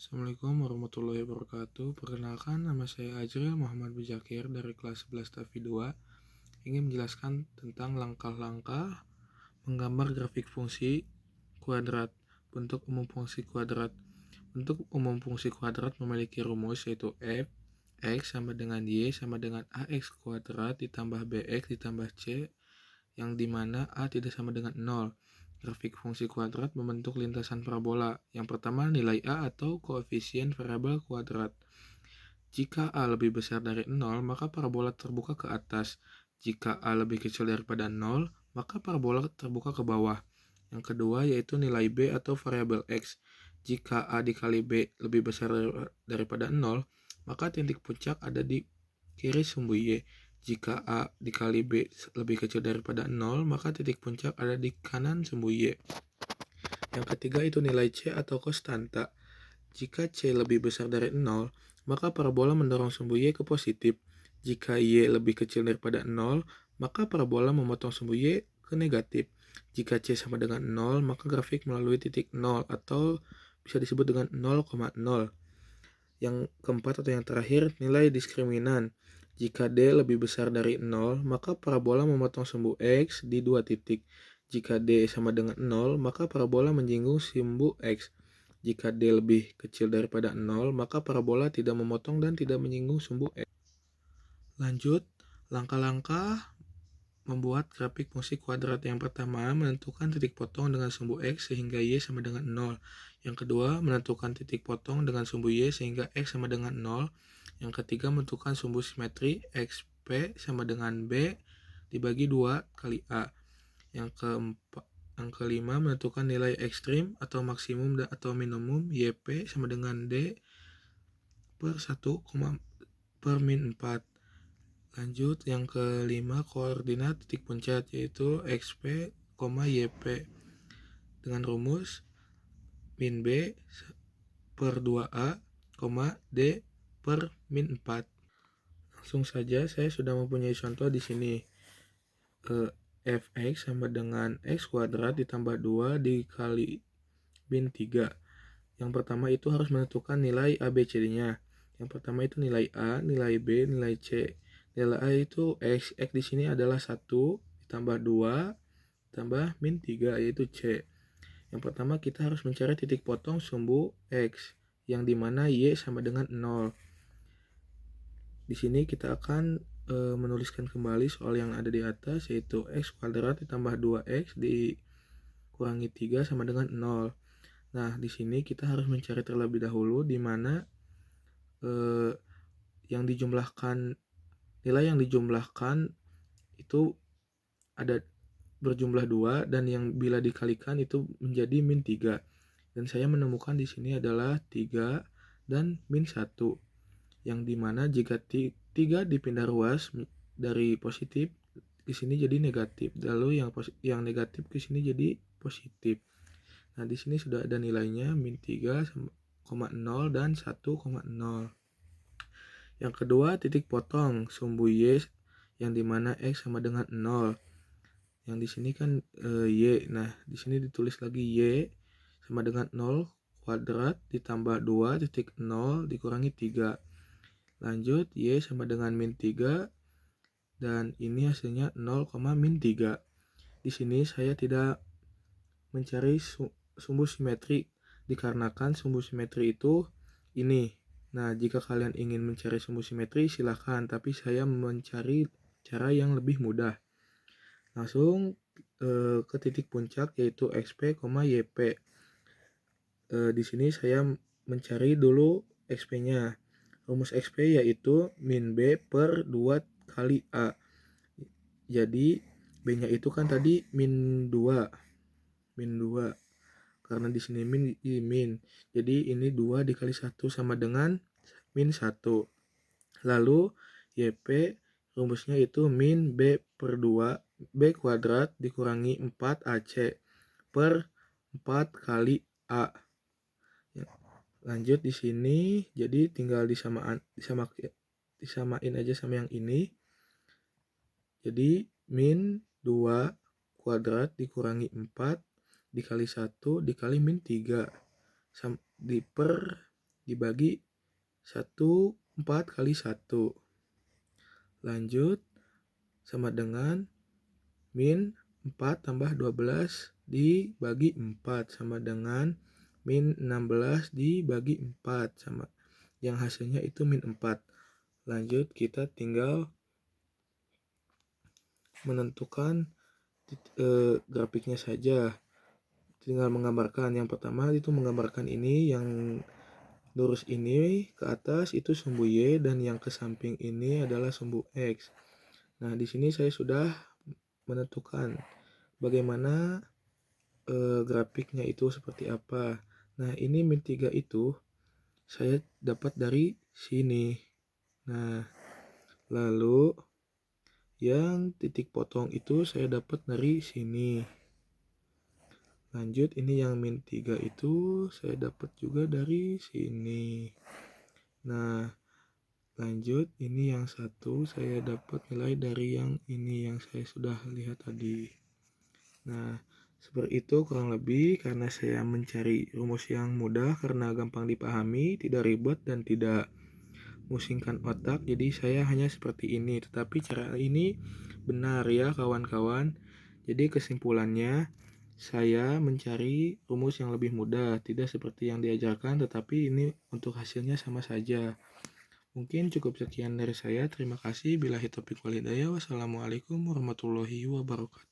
Assalamualaikum warahmatullahi wabarakatuh. Perkenalkan, nama saya Ajril Muhammad Bijakir dari kelas 11 TAFI 2. Ingin menjelaskan tentang langkah-langkah menggambar grafik fungsi kuadrat. Bentuk umum fungsi kuadrat. Bentuk umum fungsi kuadrat memiliki rumus yaitu f x sama dengan y sama dengan ax kuadrat ditambah bx ditambah c, yang dimana a tidak sama dengan 0. Grafik fungsi kuadrat membentuk lintasan parabola. Yang pertama, nilai a atau koefisien variabel kuadrat. Jika a lebih besar dari 0, maka parabola terbuka ke atas. Jika a lebih kecil daripada 0, maka parabola terbuka ke bawah. Yang kedua yaitu nilai b atau variabel x. Jika a dikali b lebih besar daripada 0, maka titik puncak ada di kiri sumbu y. Jika a dikali b lebih kecil daripada 0, maka titik puncak ada di kanan sumbu y. Yang ketiga itu nilai c atau konstanta. Jika c lebih besar dari 0, maka parabola mendorong sumbu y ke positif. Jika y lebih kecil daripada 0, maka parabola memotong sumbu y ke negatif. Jika c sama dengan 0, maka grafik melalui titik 0 atau bisa disebut dengan 0,0. Yang keempat atau yang terakhir, nilai diskriminan. Jika D lebih besar dari 0, maka parabola memotong sumbu X di dua titik. Jika D sama dengan 0, maka parabola menyinggung sumbu X. Jika D lebih kecil daripada 0, maka parabola tidak memotong dan tidak menyinggung sumbu X. Lanjut, langkah-langkah membuat grafik fungsi kuadrat. Yang pertama, menentukan titik potong dengan sumbu X sehingga Y sama dengan 0. Yang kedua, menentukan titik potong dengan sumbu Y sehingga X sama dengan 0. Yang ketiga, menentukan sumbu simetri XP sama dengan B dibagi 2 kali A. Yang kelima, menentukan nilai ekstrim atau maksimum atau minimum YP sama dengan D per 1, per min 4. Lanjut, yang kelima, koordinat titik puncak yaitu XP, YP dengan rumus min B per 2A, D per min 4. Langsung saja, saya sudah mempunyai contoh di sini. Fx sama dengan x kuadrat ditambah 2 dikali min 3. Yang pertama itu harus menentukan nilai ABCD-nya. Yang pertama itu nilai A, nilai B, nilai C. Nilai A itu X di sini adalah 1 ditambah 2 tambah min 3 yaitu C. Yang pertama kita harus mencari titik potong sumbu X yang dimana Y sama dengan 0. Di sini kita akan menuliskan kembali soal yang ada di atas yaitu X kuadrat ditambah 2X dikurangi 3 sama dengan 0. Nah, di sini kita harus mencari terlebih dahulu di mana yang dijumlahkan, nilai yang dijumlahkan itu ada berjumlah 2 dan yang bila dikalikan itu menjadi min 3. Dan saya menemukan di sini adalah 3 dan min 1. Yang dimana jika 3 dipindah ruas dari positif ke sini jadi negatif, lalu yang negatif ke sini jadi positif. Nah, di sini sudah ada nilainya min 3,0 dan 1,0. Yang kedua, titik potong sumbu Y yang dimana X sama dengan 0. Yang di sini kan Y. Nah, di sini ditulis lagi Y sama dengan 0 kuadrat ditambah 2 titik 0 dikurangi 3. Lanjut, Y sama dengan min 3 dan ini hasilnya 0, min 3. Di sini saya tidak mencari sumbu simetri dikarenakan sumbu simetri itu ini. Nah, jika kalian ingin mencari sumbu simetri silahkan, tapi saya mencari cara yang lebih mudah. Langsung ke titik puncak yaitu XP, YP. Di sini saya mencari dulu XP-nya. Rumus XP yaitu min B per 2 kali A. Jadi B-nya itu kan tadi min 2. Karena di sini min. Jadi ini 2 dikali 1 sama dengan min 1. Lalu YP rumusnya itu min B per 2 B kuadrat dikurangi 4 AC per 4 kali A. Lanjut di sini, jadi tinggal disamain aja sama yang ini. Jadi min 2 kuadrat dikurangi 4 dikali 1 dikali min 3 per dibagi 4 kali 1. Lanjut, sama dengan min 4 tambah 12 dibagi 4 sama dengan min 16 dibagi 4 sama yang hasilnya itu min 4. Lanjut, kita tinggal menentukan grafiknya saja. Tinggal menggambarkan. Yang pertama itu menggambarkan ini, yang lurus ini ke atas itu sumbu Y dan yang ke samping ini adalah sumbu X. Nah, di sini saya sudah menentukan bagaimana grafiknya itu seperti apa. Nah, ini min 3 itu saya dapat dari sini. Nah, lalu yang titik potong itu saya dapat dari sini. Lanjut, ini yang min 3 itu saya dapat juga dari sini. Nah, lanjut, ini yang 1 saya dapat nilai dari yang ini yang saya sudah lihat tadi. Nah, seperti itu kurang lebih, karena saya mencari rumus yang mudah karena gampang dipahami, tidak ribet dan tidak musingkan otak. Jadi saya hanya seperti ini, tetapi cara ini benar ya kawan-kawan. Jadi kesimpulannya, saya mencari rumus yang lebih mudah, tidak seperti yang diajarkan, tetapi ini untuk hasilnya sama saja. Mungkin cukup sekian dari saya. Terima kasih. Billahi taufiq wal hidayah. Wassalamualaikum warahmatullahi wabarakatuh.